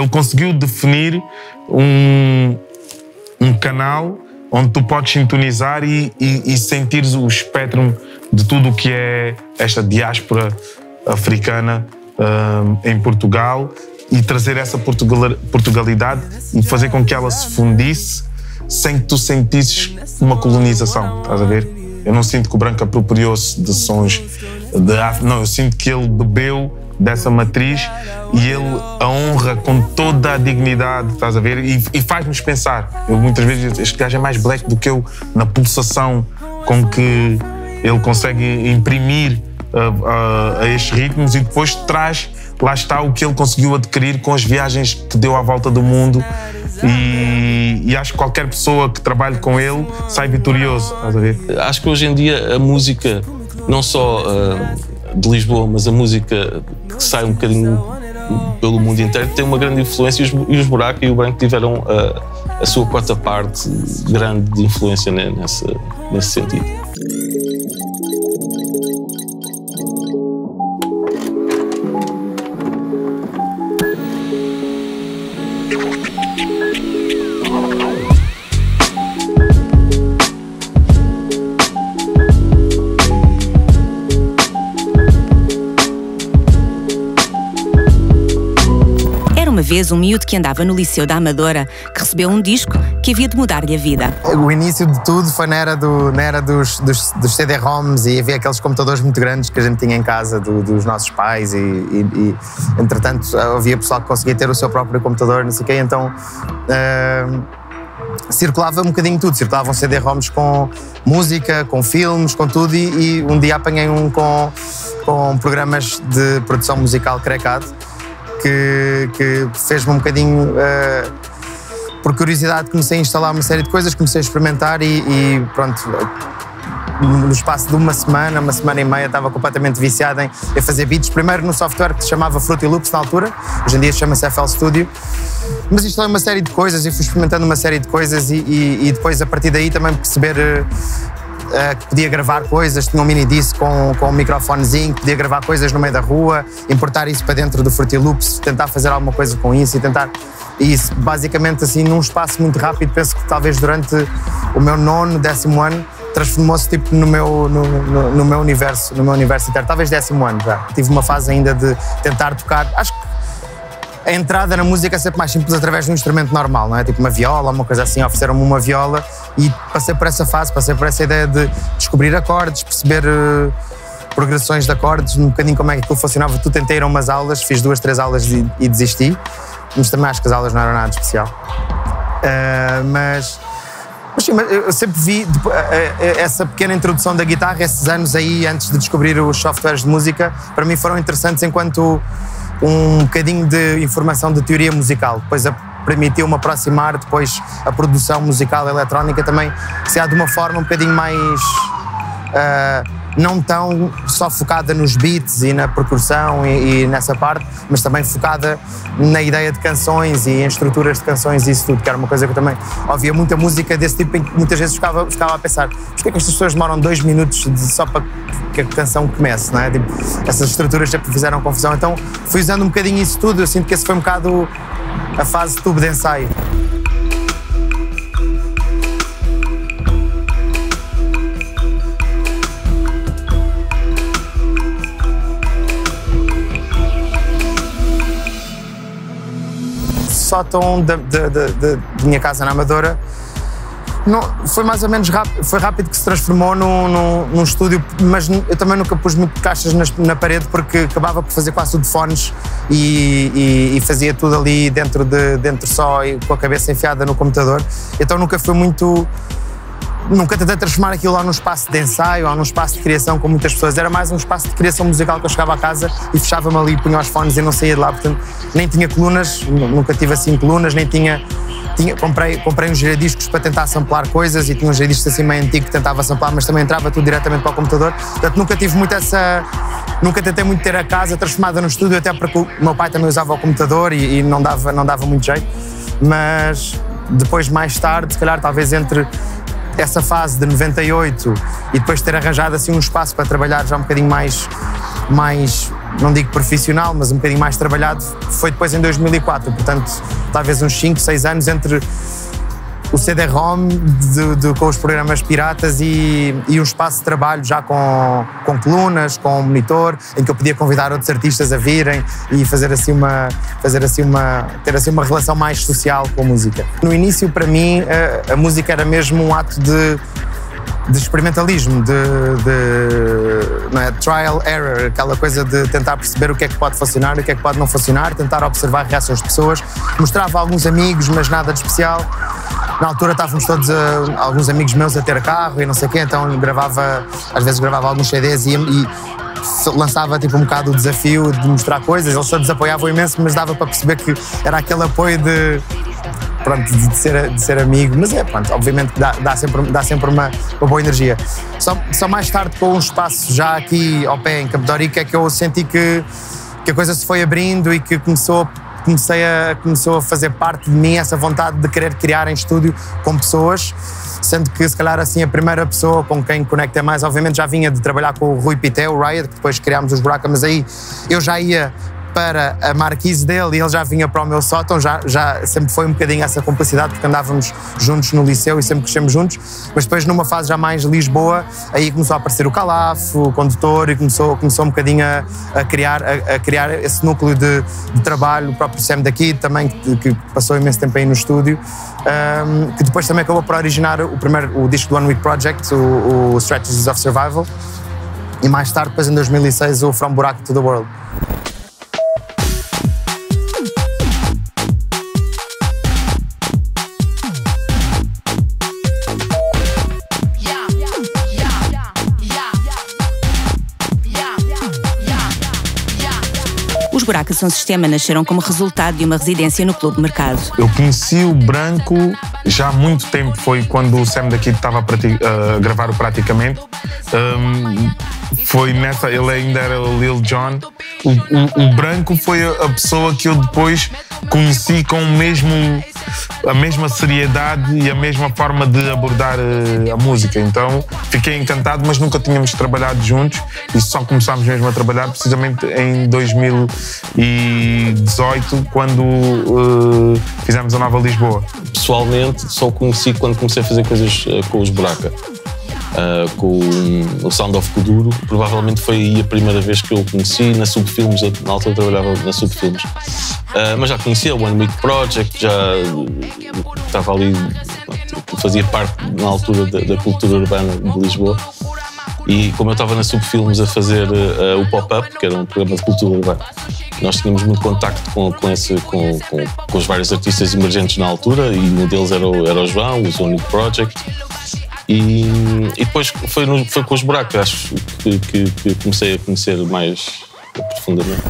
ele conseguiu definir um canal onde tu podes sintonizar e sentires o espectro de tudo o que é esta diáspora africana em Portugal e trazer essa Portugalidade e fazer com que ela se fundisse sem que tu sentisses uma colonização, estás a ver? Eu não sinto que o branco apropriou-se de sons de África, não, eu sinto que ele bebeu dessa matriz e ele a honra com toda a dignidade, estás a ver? E faz-nos pensar. Eu muitas vezes este gajo é mais black do que eu na pulsação com que ele consegue imprimir a estes ritmos e depois traz, lá está o que ele conseguiu adquirir com as viagens que deu à volta do mundo e acho que qualquer pessoa que trabalhe com ele sai vitorioso, estás a ver? Acho que hoje em dia a música, não só de Lisboa, mas a música que sai um bocadinho pelo mundo inteiro, tem uma grande influência e os Buraco e o Branco tiveram a sua quarta parte grande de influência nesse sentido. Uma vez um miúdo que andava no Liceu da Amadora que recebeu um disco que havia de mudar-lhe a vida. O início de tudo foi na era dos CD-ROMs e havia aqueles computadores muito grandes que a gente tinha em casa dos nossos pais e entretanto havia pessoal que conseguia ter o seu próprio computador, não sei o quê, então circulava um bocadinho tudo, circulavam CD-ROMs com música, com filmes, com tudo e um dia apanhei um com programas de produção musical crackado que fez-me um bocadinho, por curiosidade, comecei a instalar uma série de coisas, comecei a experimentar e pronto, no espaço de uma semana e meia estava completamente viciado em fazer beats, primeiro no software que se chamava Fruity Loops na altura, hoje em dia chama-se FL Studio, mas instalei uma série de coisas e fui experimentando uma série de coisas e depois a partir daí também perceber que podia gravar coisas, tinha um mini disc com um microfonezinho, podia gravar coisas no meio da rua, importar isso para dentro do Fruity Loops, tentar fazer alguma coisa com isso e isso basicamente assim num espaço muito rápido, penso que talvez durante o meu 9º, 10º ano transformou-se tipo no meu universo interno, talvez 10º ano já. Tive uma fase ainda de tentar tocar, acho que a entrada na música é sempre mais simples através de um instrumento normal, não é? Tipo uma viola, uma coisa assim, ofereceram-me uma viola e passei por essa fase, passei por essa ideia de descobrir acordes, perceber progressões de acordes, um bocadinho como é que aquilo funcionava. Tu tentei ir a umas aulas, fiz 2, 3 aulas e desisti, mas também acho que as aulas não eram nada especial. Mas sim, eu sempre vi essa pequena introdução da guitarra, esses anos aí antes de descobrir os softwares de música, para mim foram interessantes enquanto um bocadinho de informação de teoria musical, depois permitiu-me aproximar depois a produção musical eletrónica também, se há de uma forma um bocadinho mais não tão só focada nos beats e na percussão e nessa parte, mas também focada na ideia de canções e em estruturas de canções e isso tudo, que era uma coisa que eu também ouvia muita música desse tipo em que muitas vezes ficava a pensar porque é que estas pessoas demoram 2 minutos só para que a canção comece, não é? Tipo, essas estruturas sempre fizeram confusão, então fui usando um bocadinho isso tudo, eu sinto que esse foi um bocado a fase de tubo de ensaio. Sótão da minha casa na Amadora, não, foi mais ou menos rápido, foi rápido que se transformou num estúdio, mas eu também nunca pus muito caixas na parede porque acabava por fazer quase tudo de fones e fazia tudo ali dentro só e com a cabeça enfiada no computador, então nunca foi muito... Nunca tentei transformar aquilo lá num espaço de ensaio ou num espaço de criação com muitas pessoas, era mais um espaço de criação musical que eu chegava a casa e fechava-me ali, punha os fones e não saía de lá, portanto nem tinha colunas, nunca tive assim colunas, nem tinha comprei uns giradiscos para tentar samplar coisas e tinha um giradiscos assim meio antigo que tentava samplar, mas também entrava tudo diretamente para o computador, portanto nunca tive muito nunca tentei muito ter a casa transformada no estúdio, até porque o meu pai também usava o computador e não dava muito jeito, mas depois mais tarde, se calhar talvez entre essa fase de 98 e depois ter arranjado assim um espaço para trabalhar já um bocadinho mais não digo profissional, mas um bocadinho mais trabalhado, foi depois em 2004, portanto, talvez uns 5, 6 anos entre o CD-ROM com os programas piratas e um espaço de trabalho já com colunas, com monitor, em que eu podia convidar outros artistas a virem e ter assim uma relação mais social com a música. No início, para mim, a música era mesmo um ato de experimentalismo, não é? Trial error, aquela coisa de tentar perceber o que é que pode funcionar e o que é que pode não funcionar, tentar observar reações de pessoas. Mostrava a alguns amigos, mas nada de especial. Na altura estávamos todos, alguns amigos meus a ter carro e não sei o quê, então às vezes gravava alguns CDs e lançava tipo um bocado o desafio de mostrar coisas. Eles só desapoiavam imenso, mas dava para perceber que era aquele apoio de ser amigo, mas pronto, obviamente dá sempre uma boa energia. Só mais tarde, com um espaço já aqui ao pé em Campo de Ourique, é que eu senti que a coisa se foi abrindo e que começou a fazer parte de mim essa vontade de querer criar em estúdio com pessoas, sendo que se calhar assim a primeira pessoa com quem conectei mais, obviamente já vinha de trabalhar com o Rui Pité, o Riot, que depois criámos os Buraca, mas aí eu já ia para a marquise dele e ele já vinha para o meu sótão, já sempre foi um bocadinho essa complicidade, porque andávamos juntos no liceu e sempre crescemos juntos, mas depois numa fase já mais Lisboa, aí começou a aparecer o Calaf, o condutor, e começou um bocadinho a criar esse núcleo de trabalho, o próprio Sam daqui também, que passou imenso tempo aí no estúdio, que depois também acabou por originar o disco do One Week Project, o Strategies of Survival, e mais tarde, depois em 2006, o From Buraca to the World. Os Buraca Som Sistema nasceram como resultado de uma residência no Clube Mercado. Eu conheci o Branco já há muito tempo, foi quando o Sam daqui estava a gravar o Praticamente. Foi nessa, ele ainda era o Lil Jon. O Branco foi a pessoa que eu depois conheci com a mesma seriedade e a mesma forma de abordar a música. Então fiquei encantado, mas nunca tínhamos trabalhado juntos e só começámos mesmo a trabalhar precisamente em 2018, quando fizemos a Nova Lisboa. Pessoalmente só o conheci quando comecei a fazer coisas com os Buraca. Com o Sound of Kuduro, provavelmente foi aí a primeira vez que eu o conheci na Subfilmes. Na altura eu trabalhava na Subfilmes, mas já conhecia o One Week Project, já estava ali, fazia parte na altura da cultura urbana de Lisboa. E como eu estava na Subfilmes a fazer o Pop-Up, que era um programa de cultura urbana, nós tínhamos muito contacto com os vários artistas emergentes na altura, e um deles era o João, o One Week Project. E depois foi com os Buraca, acho que comecei a conhecer mais profundamente.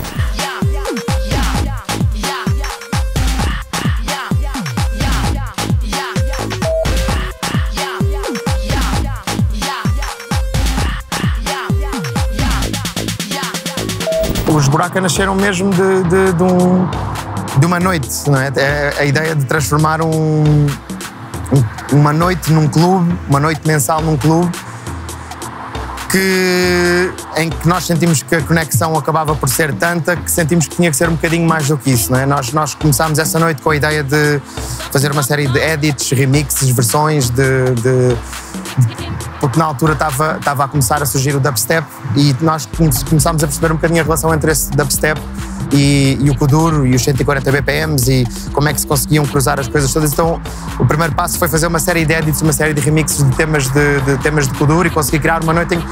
Os Buraca nasceram mesmo de uma noite, não é? A ideia de transformar uma noite num clube, uma noite mensal num clube, em que nós sentimos que a conexão acabava por ser tanta que sentimos que tinha que ser um bocadinho mais do que isso, não é? Nós começámos essa noite com a ideia de fazer uma série de edits, remixes, versões porque na altura estava a começar a surgir o dubstep e nós começámos a perceber um bocadinho a relação entre esse dubstep e o Kuduro e os 140 BPMs e como é que se conseguiam cruzar as coisas todas. Então o primeiro passo foi fazer uma série de edits, uma série de remixes de temas de Kuduro e conseguir criar uma noite em que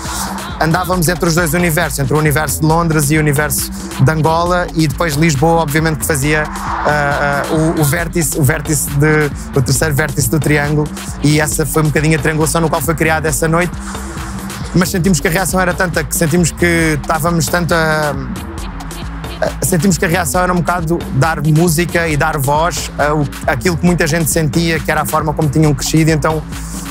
andávamos entre os dois universos, entre o universo de Londres e o universo de Angola, e depois Lisboa, obviamente, que fazia o terceiro vértice do triângulo, e essa foi um bocadinho a triangulação no qual foi criada essa noite. Mas sentimos que a reação era tanta, que sentimos que estávamos tanto sentimos que a reação era um bocado dar música e dar voz àquilo que muita gente sentia, que era a forma como tinham crescido, então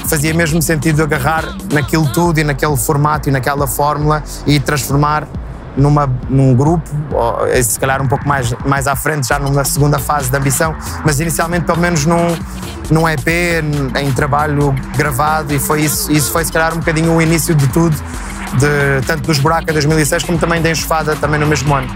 fazia mesmo sentido agarrar naquilo tudo e naquele formato e naquela fórmula e transformar num grupo, ou, se calhar um pouco mais à frente, já numa segunda fase de ambição, mas inicialmente pelo menos num EP, em trabalho gravado, e foi isso foi se calhar um bocadinho o início de tudo, tanto dos Buraca em 2006 como também da Enxofada também no mesmo ano.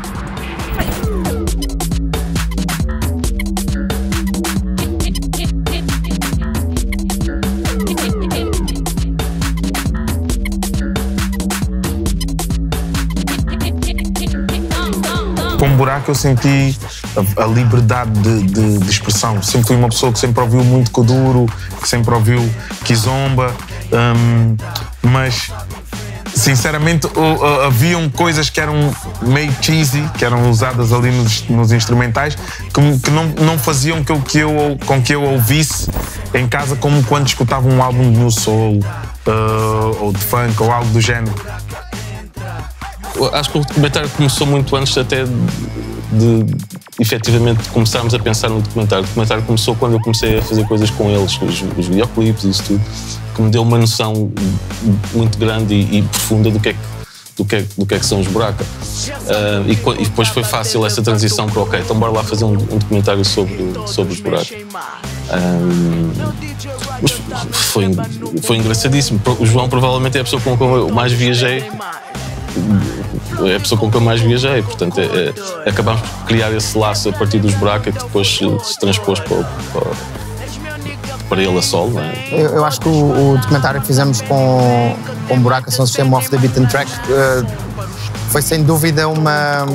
Com Buraca eu senti a liberdade de expressão. Sempre fui uma pessoa que sempre ouviu muito Kuduro, que sempre ouviu Kizomba, mas sinceramente haviam coisas que eram meio cheesy, que eram usadas ali nos instrumentais, que não faziam com que eu ouvisse em casa como quando escutava um álbum de new soul ou de funk ou algo do género. Acho que o documentário começou muito antes até de efetivamente começarmos a pensar no documentário. O documentário começou quando eu comecei a fazer coisas com eles, os videoclipes e isso tudo, que me deu uma noção muito grande e profunda do que é que são os Buraca. E depois foi fácil essa transição para ok, então bora lá fazer um documentário sobre os Buraca. Mas foi engraçadíssimo. O João provavelmente é a pessoa com quem eu mais viajei. É a pessoa com quem eu mais viajei, portanto acabámos por criar esse laço a partir dos Buraca que depois se transpôs para ele a solo, não é? Eu acho que o documentário que fizemos com Buraca, São Sistema Off the Beaten Track, foi sem dúvida uma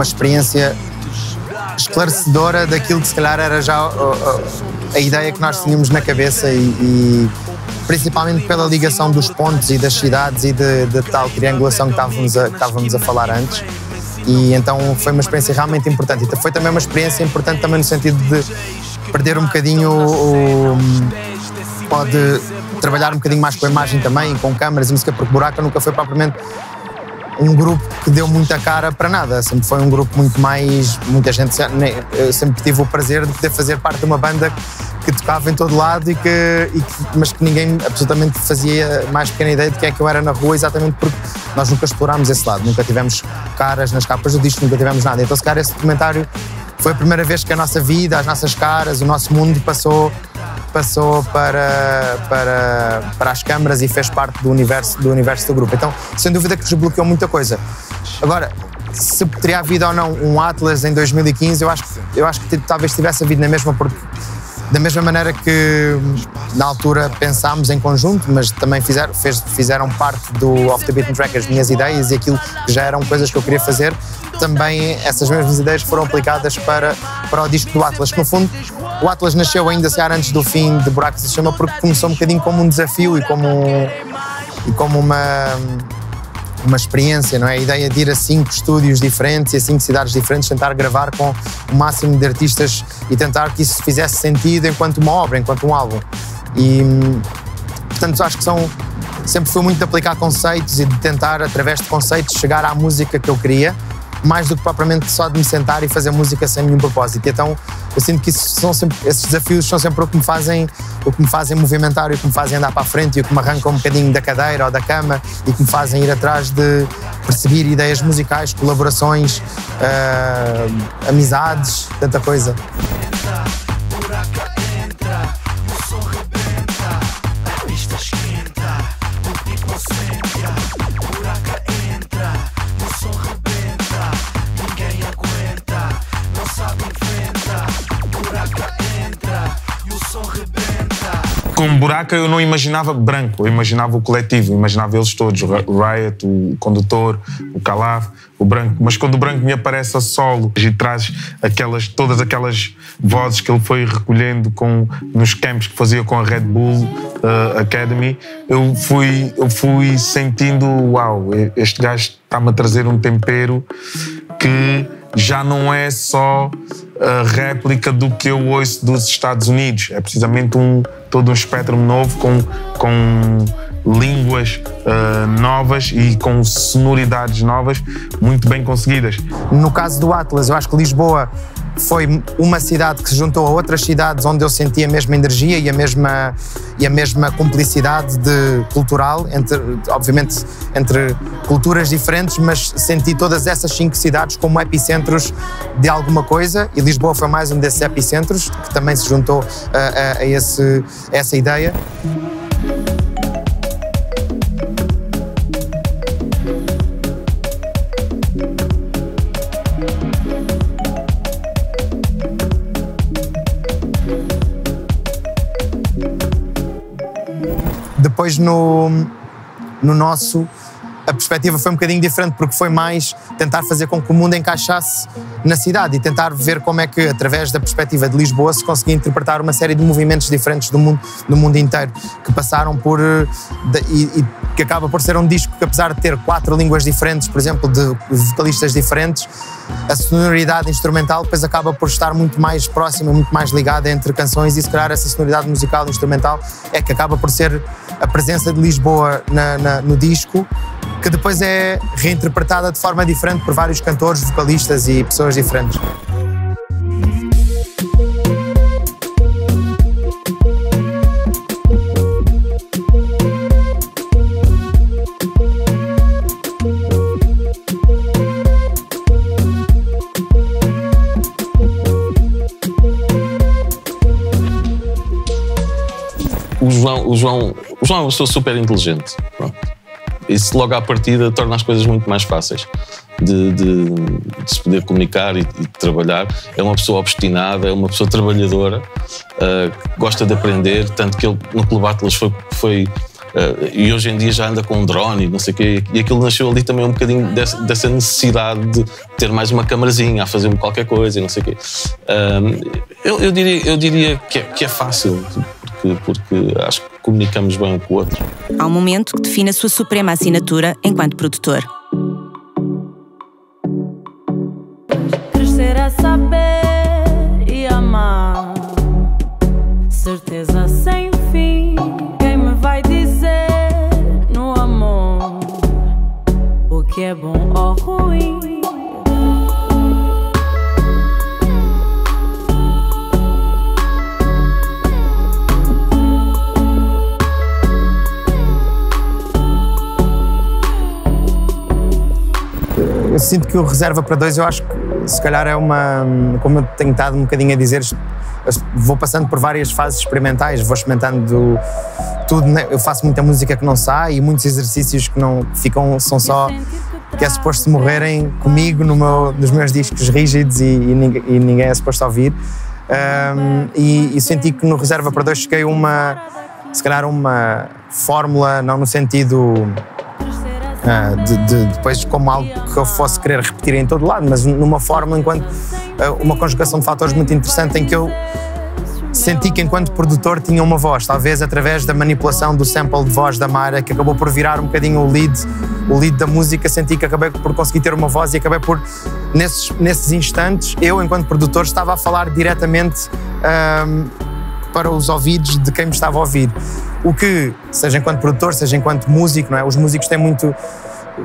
experiência esclarecedora daquilo que se calhar era já a ideia que nós tínhamos na cabeça e principalmente pela ligação dos pontos e das cidades e de tal triangulação que estávamos a falar antes. E então foi uma experiência realmente importante. E foi também uma experiência importante também no sentido de perder um bocadinho pode trabalhar um bocadinho mais com a imagem também, com câmaras e música, porque Buraca nunca foi propriamente um grupo que deu muita cara para nada. Sempre foi um grupo muita gente, eu sempre tive o prazer de poder fazer parte de uma banda que tocava em todo lado mas que ninguém absolutamente fazia mais pequena ideia de quem é que eu era na rua, exatamente porque nós nunca explorámos esse lado, nunca tivemos caras nas capas do disco, nunca tivemos nada. Então se calhar esse documentário foi a primeira vez que a nossa vida, as nossas caras, o nosso mundo passou para as câmaras e fez parte do universo do grupo. Então, sem dúvida que desbloqueou muita coisa. Agora, se teria havido ou não um Atlas em 2015, eu acho que talvez tivesse havido na mesma, porque da mesma maneira que na altura pensámos em conjunto, mas também fizeram parte do Off the Beaten Track as minhas ideias e aquilo que já eram coisas que eu queria fazer, também essas mesmas ideias foram aplicadas para o disco do Atlas, que no fundo o Atlas nasceu ainda se antes do fim de Buraca se chama, porque começou um bocadinho como um desafio e como uma experiência, não é? A ideia de ir a 5 estúdios diferentes e a 5 cidades diferentes, tentar gravar com o máximo de artistas e tentar que isso fizesse sentido enquanto uma obra, enquanto um álbum. E, portanto, acho que sempre foi muito de aplicar conceitos e de tentar, através de conceitos, chegar à música que eu queria, mais do que propriamente só de me sentar e fazer música sem nenhum propósito. E então eu sinto que esses desafios são sempre o que me fazem movimentar e o que me fazem andar para a frente e o que me arrancam um bocadinho da cadeira ou da cama e que me fazem ir atrás de perseguir ideias musicais, colaborações, amizades, tanta coisa. Com Buraca eu não imaginava branco, eu imaginava o coletivo, eu imaginava eles todos, o Riot, o Condutor, o Calaf, o Branco. Mas quando o Branco me aparece a solo e traz todas aquelas vozes que ele foi recolhendo nos campos que fazia com a Red Bull Academy, eu fui sentindo, uau, este gajo está-me a trazer um tempero que já não é só a réplica do que eu ouço dos Estados Unidos. É precisamente todo um espectro novo, com línguas novas e com sonoridades novas muito bem conseguidas. No caso do Atlas, eu acho que Lisboa foi uma cidade que se juntou a outras cidades onde eu senti a mesma energia e a mesma cumplicidade cultural, obviamente entre culturas diferentes, mas senti todas essas 5 cidades como epicentros de alguma coisa, e Lisboa foi mais um desses epicentros que também se juntou a essa ideia. depois no nosso, a perspectiva foi um bocadinho diferente, porque foi mais tentar fazer com que o mundo encaixasse na cidade e tentar ver como é que, através da perspectiva de Lisboa, se conseguia interpretar uma série de movimentos diferentes do mundo inteiro, que passaram por... e que acaba por ser um disco que, apesar de ter 4 línguas diferentes, por exemplo, de vocalistas diferentes, a sonoridade instrumental depois acaba por estar muito mais próxima, muito mais ligada entre canções, e se calhar essa sonoridade musical e instrumental é que acaba por ser a presença de Lisboa no disco, que depois é reinterpretada de forma diferente por vários cantores, vocalistas e pessoas diferentes. O João é uma pessoa super inteligente. Pronto. Isso logo à partida torna as coisas muito mais fáceis de se poder comunicar e trabalhar. É uma pessoa obstinada, é uma pessoa trabalhadora, que gosta de aprender, tanto que ele no Clube Atlas foi e hoje em dia já anda com um drone e não sei o quê, e aquilo nasceu ali também um bocadinho dessa necessidade de ter mais uma camarazinha a fazer qualquer coisa e não sei o quê. Eu diria que é fácil, porque acho que comunicamos bem um com o outro. Há um momento que define a sua suprema assinatura enquanto produtor. Crescer é saber e amar, certeza sem fim. Quem me vai dizer no amor o que é bom ou ruim? Eu sinto que o Reserva para Dois, eu acho que se calhar é uma, como eu tenho estado um bocadinho a dizer, vou passando por várias fases experimentais, vou experimentando tudo, né? Eu faço muita música que não sai e muitos exercícios que não ficam, são só, que é suposto morrerem comigo nos meus discos rígidos e ninguém é suposto ouvir. E senti que no Reserva para Dois cheguei se calhar uma fórmula, não no sentido... depois como algo que eu fosse querer repetir em todo lado, mas numa forma enquanto uma conjugação de fatores muito interessante, em que eu senti que enquanto produtor tinha uma voz, talvez através da manipulação do sample de voz da Mara, que acabou por virar um bocadinho o lead da música. Senti que acabei por conseguir ter uma voz e acabei por, nesses instantes, eu enquanto produtor estava a falar diretamente para os ouvidos de quem me estava a ouvir. O que, seja enquanto produtor, seja enquanto músico, não é? Os músicos têm muito...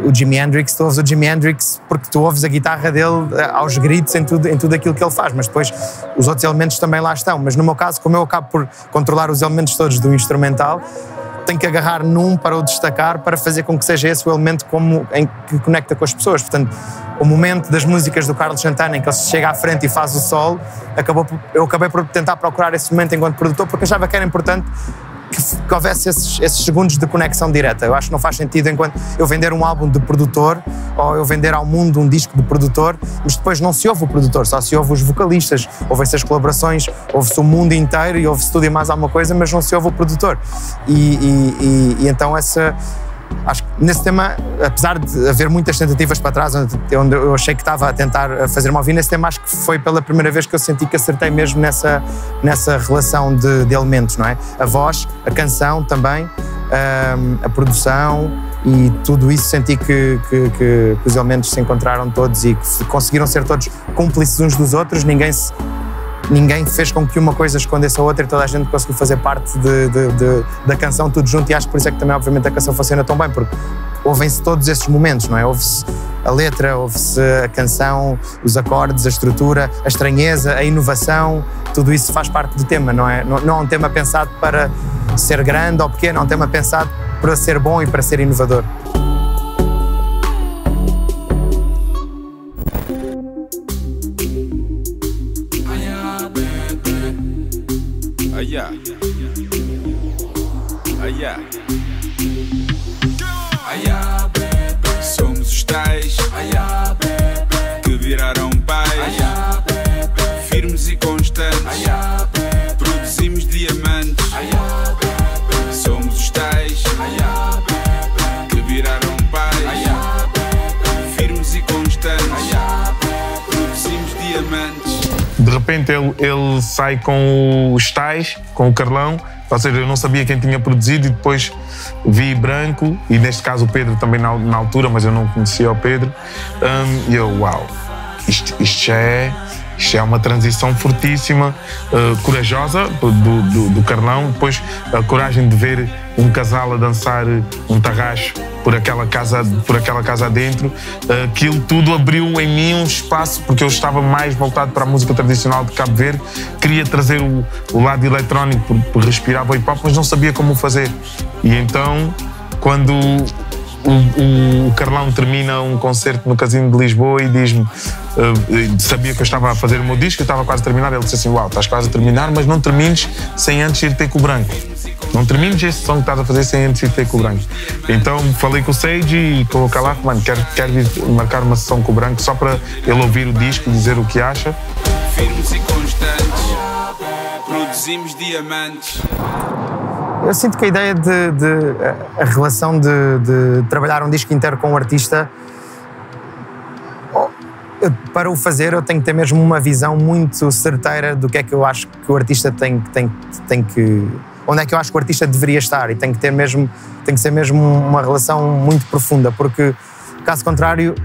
O Jimi Hendrix, tu ouves o Jimi Hendrix porque tu ouves a guitarra dele aos gritos em tudo aquilo que ele faz, mas depois os outros elementos também lá estão. Mas no meu caso, como eu acabo por controlar os elementos todos do instrumental, tenho que agarrar num para o destacar, para fazer com que seja esse o elemento que conecta com as pessoas. Portanto, o momento das músicas do Carlos Santana em que ele chega à frente e faz o solo, eu acabei por tentar procurar esse momento enquanto produtor, porque achava que era importante que houvesse esses segundos de conexão direta. Eu acho que não faz sentido enquanto eu vender um álbum de produtor ou eu vender ao mundo um disco de produtor, mas depois não se ouve o produtor, só se ouve os vocalistas, ouvem-se as colaborações, ouve-se o mundo inteiro e ouve-se tudo e mais alguma coisa, mas não se ouve o produtor. E então acho que nesse tema, apesar de haver muitas tentativas para trás, onde eu achei que estava a tentar fazer-me ouvir, nesse tema acho que foi pela primeira vez que eu senti que acertei mesmo nessa relação de elementos, não é? A voz, a canção também, a produção e tudo isso. Senti que os elementos se encontraram todos e que conseguiram ser todos cúmplices uns dos outros. Ninguém fez com que uma coisa escondesse a outra e toda a gente conseguiu fazer parte da canção tudo junto, e acho que por isso é que também obviamente a canção funciona tão bem, porque ouvem-se todos esses momentos, não é? Ouve-se a letra, ouve-se a canção, os acordes, a estrutura, a estranheza, a inovação, tudo isso faz parte do tema, não é? Não é um tema pensado para ser grande ou pequeno, é um tema pensado para ser bom e para ser inovador. Somos os tais que viraram pais, firmes e constantes, produzimos diamantes. Somos os tais repente ele sai com os Tais, com o Carlão, ou seja, eu não sabia quem tinha produzido e depois vi Branco, e neste caso o Pedro também na altura, mas eu não conhecia o Pedro, e eu, uau, isto é uma transição fortíssima, corajosa do Carlão, depois a coragem de ver um casal a dançar um tarraxo por aquela casa adentro, aquilo tudo abriu em mim um espaço, porque eu estava mais voltado para a música tradicional de Cabo Verde, queria trazer o lado eletrónico por respirar o hip-hop, mas não sabia como fazer. E então, quando o Carlão termina um concerto no Casino de Lisboa e diz-me, sabia que eu estava a fazer o meu disco, eu estava quase a terminar, ele disse assim, uau, estás quase a terminar, mas não termines sem antes ir ter com o Branco. Não termines este som que estás a fazer sem antes ir ter com o Branco. Então falei com o Sage e com o Calaf, mano, quero vir marcar uma sessão com o Branco só para ele ouvir o disco e dizer o que acha. Firmes e constantes, produzimos diamantes. Eu sinto que a ideia a relação de trabalhar um disco inteiro com um artista, para o fazer eu tenho que ter mesmo uma visão muito certeira do que é que eu acho que o artista tem que... Onde é que eu acho que o artista deveria estar, e tem que ser mesmo uma relação muito profunda, porque, caso contrário,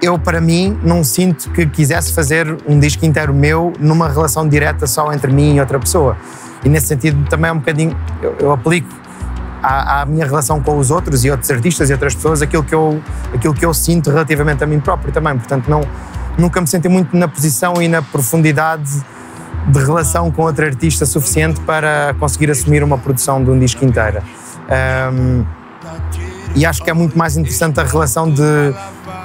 eu, para mim, não sinto que quisesse fazer um disco inteiro meu numa relação direta só entre mim e outra pessoa. E nesse sentido também é um bocadinho, eu aplico à minha relação com os outros e outros artistas e outras pessoas aquilo que eu sinto relativamente a mim próprio também. Portanto, nunca me senti muito na posição e na profundidade de relação com outro artista suficiente para conseguir assumir uma produção de um disco inteira. E acho que é muito mais interessante a relação de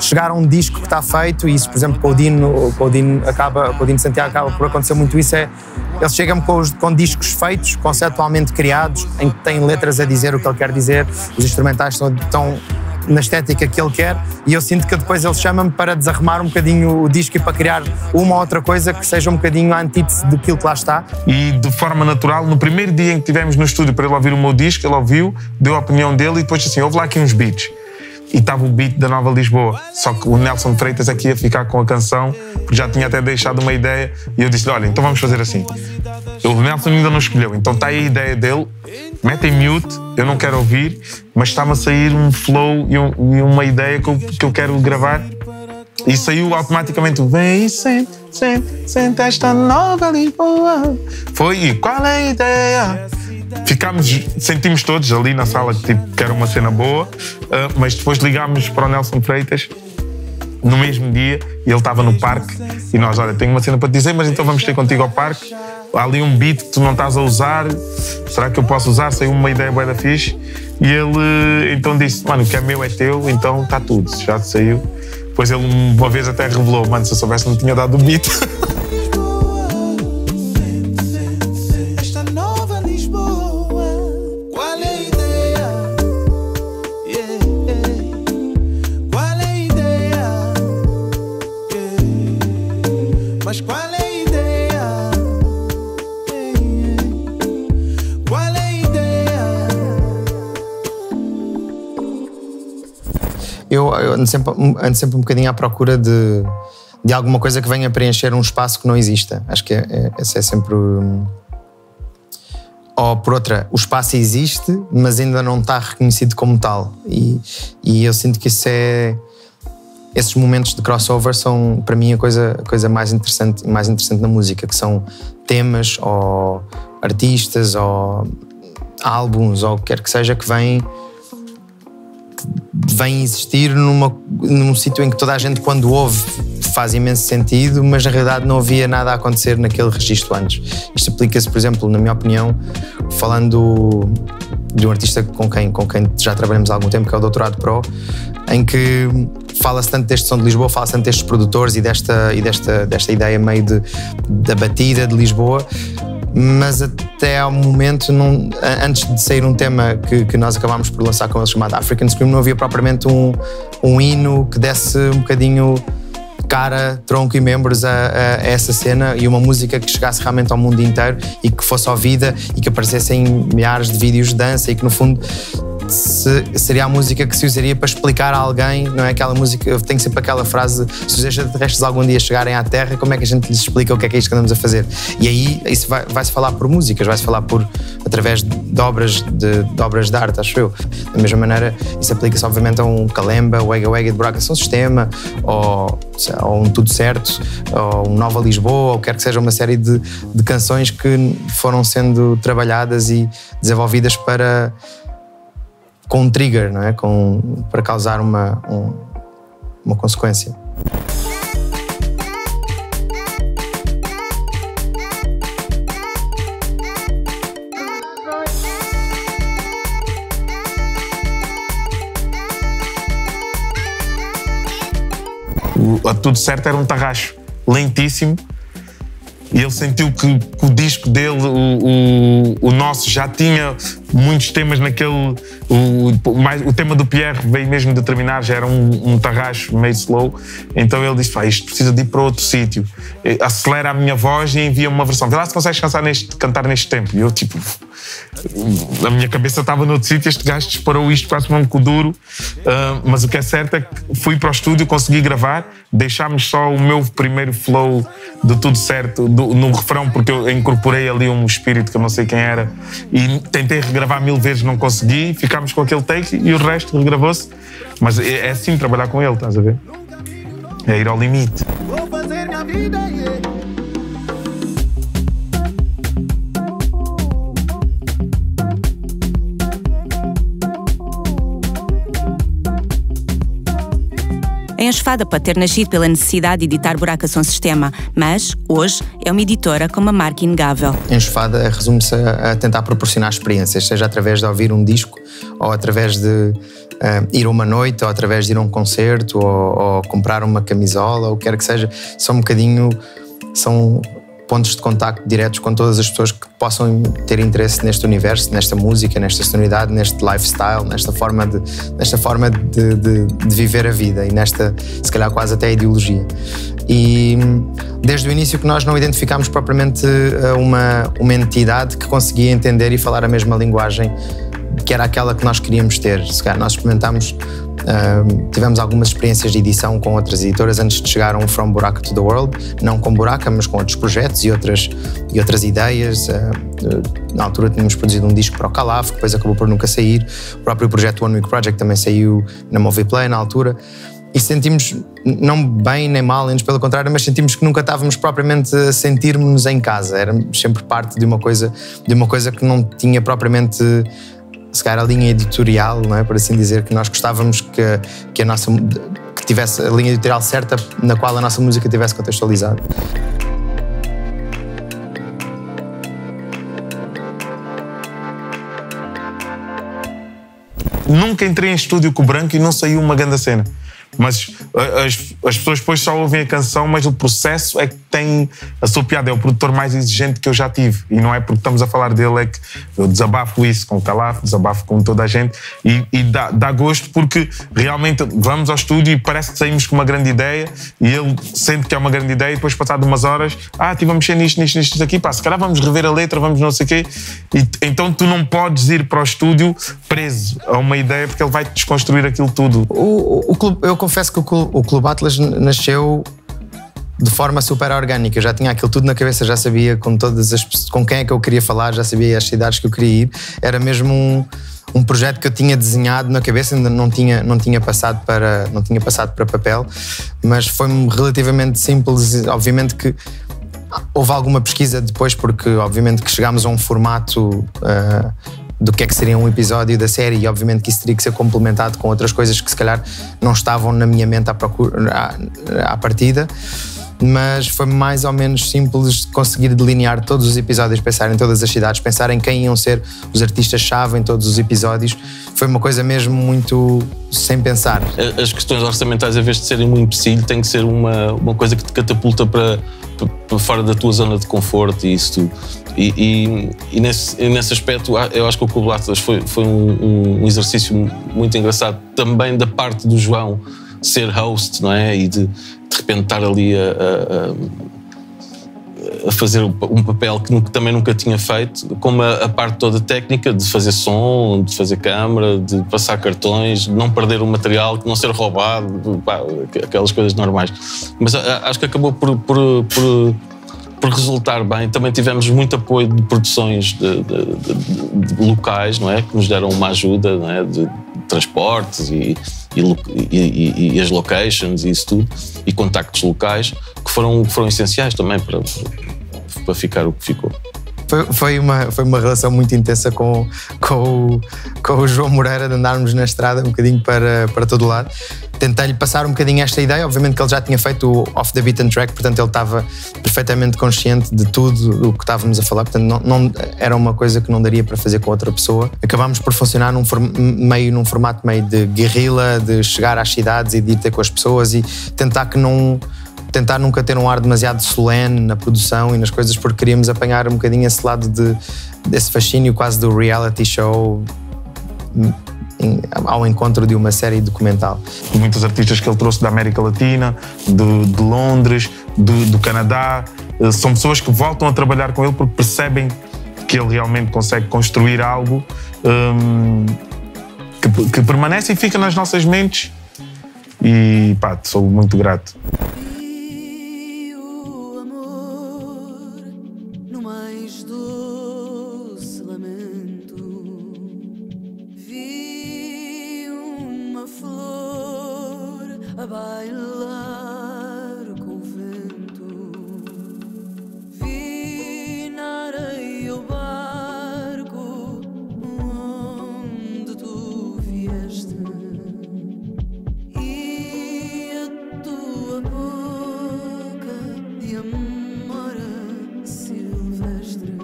chegar a um disco que está feito, e isso, por exemplo, com o Dino Santiago acaba por acontecer muito isso, ele chega-me com discos feitos, conceptualmente criados, em que tem letras a dizer o que ele quer dizer, os instrumentais estão na estética que ele quer, e eu sinto que depois ele chama-me para desarrumar um bocadinho o disco e para criar uma ou outra coisa que seja um bocadinho a antítese daquilo que lá está. E de forma natural, no primeiro dia em que estivemos no estúdio para ele ouvir o meu disco, ele ouviu, deu a opinião dele e depois assim, houve lá aqui uns beats. E estava o beat da Nova Lisboa, só que o Nelson Freitas aqui ia ficar com a canção, porque já tinha até deixado uma ideia, e eu disse, olha, então vamos fazer assim. O Nelson ainda não escolheu, então está aí a ideia dele, mete em mute, eu não quero ouvir, mas está-me a sair um flow e uma ideia que eu quero gravar, e saiu automaticamente o vem e sente esta Nova Lisboa. Foi, e qual é a ideia? Sentimos todos ali na sala que era uma cena boa, mas depois ligámos para o Nelson Freitas no mesmo dia e ele estava no parque e nós, olha, tenho uma cena para te dizer, mas então vamos ter contigo ao parque, há ali um beat que tu não estás a usar, será que eu posso usar? Saiu uma ideia bué da fixe e ele então disse, mano, o que é meu é teu, então está tudo, já saiu. Depois ele uma vez até revelou, mano, se eu soubesse não tinha dado o beat. Eu ando sempre um bocadinho à procura de alguma coisa que venha preencher um espaço que não exista. Acho que esse é sempre... Ou por outra, o espaço existe, mas ainda não está reconhecido como tal. E eu sinto que esses momentos de crossover são, para mim, a coisa mais interessante na música, que são temas ou artistas ou álbuns ou o que quer que seja que vem existir num sítio em que toda a gente, quando ouve, faz imenso sentido, mas na realidade não havia nada a acontecer naquele registro antes. Isto aplica-se, por exemplo, na minha opinião, falando de um artista com quem já trabalhamos há algum tempo, que é o Doutorado Pro, em que fala-se tanto deste som de Lisboa, fala-se tanto destes produtores e desta ideia meio da batida de Lisboa, mas até ao momento, antes de sair um tema que nós acabámos por lançar com ele chamado African Scream, não havia propriamente um hino que desse um bocadinho cara, tronco e membros a essa cena, e uma música que chegasse realmente ao mundo inteiro e que fosse ouvida e que aparecessem milhares de vídeos de dança e que no fundo seria a música que se usaria para explicar a alguém, não é? Aquela música, tem sempre aquela frase: se os extraterrestres algum dia chegarem à Terra, como é que a gente lhes explica o que é isto que andamos a fazer? E aí isso vai-se falar por músicas, vai-se falar através de obras de arte, acho eu. Da mesma maneira, isso aplica-se obviamente a um Kalemba, o Wega Wega de Buraco Som Sistema, ou um Tudo Certo, ou um Nova Lisboa, ou quer que seja uma série de canções que foram sendo trabalhadas e desenvolvidas com um trigger, não é? Para causar uma consequência. A Tudo Certo era um tarraxo lentíssimo, e ele sentiu que o disco dele, o nosso, já tinha muitos temas naquele... O tema do Pierre veio mesmo de terminar, já era um tarraxo meio slow, então ele disse: isto precisa de ir para outro sítio, acelera a minha voz e envia uma versão, vê lá se consegues cantar neste tempo. E eu tipo... A minha cabeça estava noutro sítio, este gajo disparou isto quase como um cu duro, mas o que é certo é que fui para o estúdio, consegui gravar, deixámos só o meu primeiro flow de Tudo Certo no refrão, porque eu incorporei ali um espírito que eu não sei quem era, e tentei regravar 1000 vezes, não consegui, ficámos com aquele take e o resto regravou-se. Mas é assim trabalhar com ele, estás a ver? É ir ao limite. Vou fazer minha vida, yeah. É enxofada pode ter nascido pela necessidade de editar Buraco Som Sistema, mas hoje é uma editora com uma marca inegável. Enxofada resume-se a tentar proporcionar experiências, seja através de ouvir um disco, ou através de ir a uma noite, ou através de ir a um concerto, ou comprar uma camisola, ou o que quer que seja. São pontos de contacto diretos com todas as pessoas que possam ter interesse neste universo, nesta música, nesta sonoridade, neste lifestyle, nesta forma de viver a vida e nesta, se calhar, quase até a ideologia. E desde o início que nós não identificámos propriamente uma entidade que conseguia entender e falar a mesma linguagem que era aquela que nós queríamos ter. Se calhar nós experimentámos, tivemos algumas experiências de edição com outras editoras antes de chegar a um From Buraca to the World, não com Buraca, mas com outros projetos e outras ideias. Na altura tínhamos produzido um disco para o Calaf, que depois acabou por nunca sair. O próprio projeto One Week Project também saiu na Moviplay na altura. E sentimos, não bem nem mal, antes pelo contrário, mas sentimos que nunca estávamos propriamente a sentir-nos em casa. Éramos sempre parte de uma coisa que não tinha propriamente, se calhar, a linha editorial, não é? Por assim dizer, que nós gostávamos que tivesse a linha editorial certa na qual a nossa música tivesse contextualizado. Nunca entrei em estúdio com o Branco e não saiu uma grande cena. Mas as pessoas depois só ouvem a canção, mas o processo é que tem a sua piada. É o produtor mais exigente que eu já tive. E não é porque estamos a falar dele, é que eu desabafo isso com o Calaf, desabafo com toda a gente. E dá gosto porque realmente vamos ao estúdio e parece que saímos com uma grande ideia e ele sente que é uma grande ideia e depois, passado umas horas, estive a mexer nisto aqui, se calhar vamos rever a letra, vamos não sei o quê. E, então tu não podes ir para o estúdio preso a uma ideia porque ele vai desconstruir aquilo tudo. Eu confesso que o Clube Atlas nasceu de forma super orgânica. Eu já tinha aquilo tudo na cabeça, já sabia com quem é que eu queria falar, já sabia as cidades que eu queria ir. Era mesmo um projeto que eu tinha desenhado na cabeça, ainda não tinha passado para papel, mas foi-me relativamente simples. Obviamente que houve alguma pesquisa depois, porque obviamente que chegámos a um formato do que é que seria um episódio da série e obviamente que isso teria que ser complementado com outras coisas que se calhar não estavam na minha mente à partida, mas foi mais ou menos simples conseguir delinear todos os episódios, pensar em todas as cidades, pensar em quem iam ser os artistas-chave em todos os episódios. Foi uma coisa mesmo muito sem pensar. As questões orçamentais, em vez de serem um empecilho, tem que ser uma coisa que te catapulta para fora da tua zona de conforto e isso tudo. E nesse aspecto, eu acho que o Clube Atlas foi um exercício muito engraçado, também da parte do João ser host, não é? E de repente estar ali a fazer um papel que também nunca tinha feito, como a parte toda técnica de fazer som, de fazer câmara, de passar cartões, de não perder o material, de não ser roubado, pá, aquelas coisas normais. Mas acho que acabou por resultar bem. Também tivemos muito apoio de produções de locais, não é? Que nos deram uma ajuda, não é? De transportes e as locations e isso tudo, e contactos locais que foram essenciais também para ficar o que ficou. Foi uma relação muito intensa com o João Moreira, de andarmos na estrada um bocadinho para todo o lado. Tentei-lhe passar um bocadinho esta ideia, obviamente que ele já tinha feito o Off the Beaten Track, portanto ele estava perfeitamente consciente de tudo o que estávamos a falar, portanto não era uma coisa que não daria para fazer com outra pessoa. Acabámos por funcionar num formato meio de guerrilla, de chegar às cidades e de ir ter com as pessoas e tentar nunca ter um ar demasiado solene na produção e nas coisas, porque queríamos apanhar um bocadinho esse lado desse fascínio quase do reality show ao encontro de uma série documental. Muitos artistas que ele trouxe da América Latina, de Londres, do Canadá, são pessoas que voltam a trabalhar com ele porque percebem que ele realmente consegue construir algo que permanece e fica nas nossas mentes. E pá, sou muito grato. A bailar com o vento, vi na areia o barco onde tu vieste e a tua boca de amor silvestre.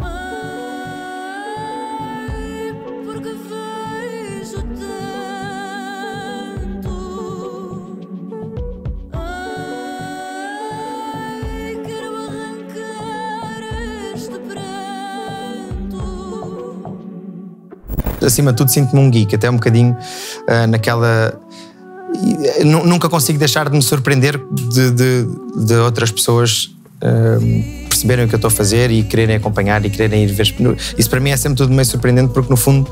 Ai, porque vejo acima de tudo sinto-me um geek, até um bocadinho naquela... Nunca consigo deixar de me surpreender de outras pessoas perceberem o que eu estou a fazer e quererem acompanhar e quererem ir ver. Isso para mim é sempre tudo meio surpreendente, porque no fundo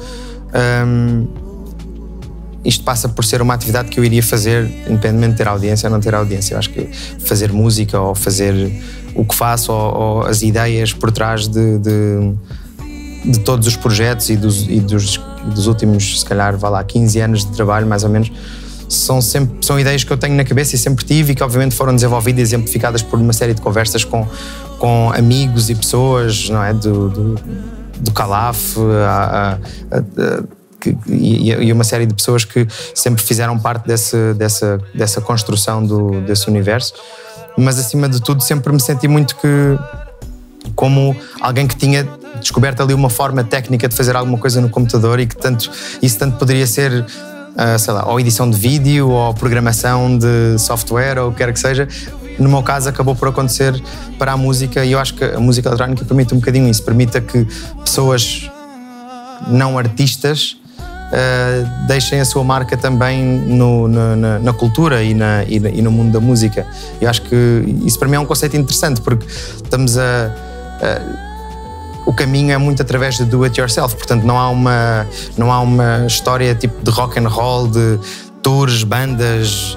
isto passa por ser uma atividade que eu iria fazer independentemente de ter audiência ou não ter audiência. Eu acho que fazer música ou fazer o que faço ou as ideias por trás de todos os projetos e dos últimos, se calhar, vá lá, 15 anos de trabalho, mais ou menos, são ideias que eu tenho na cabeça e sempre tive e que obviamente foram desenvolvidas e exemplificadas por uma série de conversas com amigos e pessoas, não é? Do Calaf e uma série de pessoas que sempre fizeram parte dessa construção desse universo. Mas acima de tudo sempre me senti muito como alguém que tinha descoberto ali uma forma técnica de fazer alguma coisa no computador e que isso tanto poderia ser, sei lá, ou edição de vídeo ou programação de software ou o que quer que seja. No meu caso acabou por acontecer para a música e eu acho que a música eletrónica permite um bocadinho isso, permite que pessoas não artistas deixem a sua marca também na cultura e no mundo da música. Eu acho que isso para mim é um conceito interessante, porque estamos o caminho é muito através de do it yourself, portanto não há uma história tipo de rock and roll, de tours, bandas,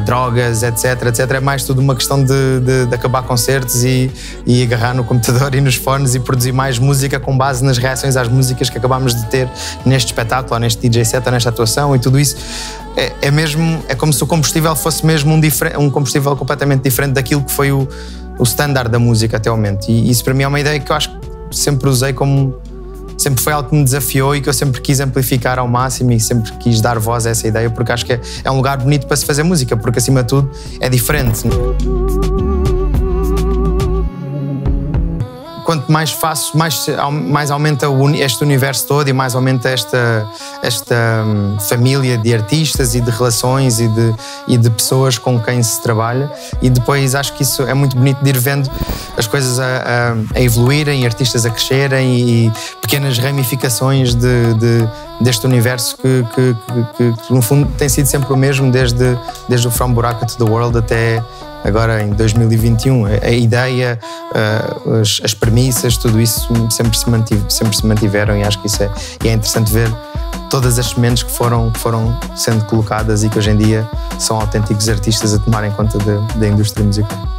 drogas, etc. É mais tudo uma questão de acabar concertos e agarrar no computador e nos fones e produzir mais música com base nas reações às músicas que acabamos de ter neste espetáculo, ou neste DJ set, ou nesta atuação, e tudo isso é como se o combustível fosse mesmo um combustível completamente diferente daquilo que foi o standard da música até ao momento. E isso para mim é uma ideia que eu acho que sempre usei sempre foi algo que me desafiou e que eu sempre quis amplificar ao máximo e sempre quis dar voz a essa ideia, porque acho que é um lugar bonito para se fazer música, porque acima de tudo é diferente. Quanto mais faço, mais aumenta este universo todo e mais aumenta esta família de artistas e de relações e de pessoas com quem se trabalha. E depois acho que isso é muito bonito de ir vendo as coisas a evoluírem, artistas a crescerem e pequenas ramificações deste universo que no fundo tem sido sempre o mesmo, desde o From Buraca to the World até agora em 2021, a ideia, as premissas, tudo isso sempre se mantiveram, e acho que isso é interessante ver todas as sementes que foram sendo colocadas e que hoje em dia são autênticos artistas a tomarem conta da indústria musical.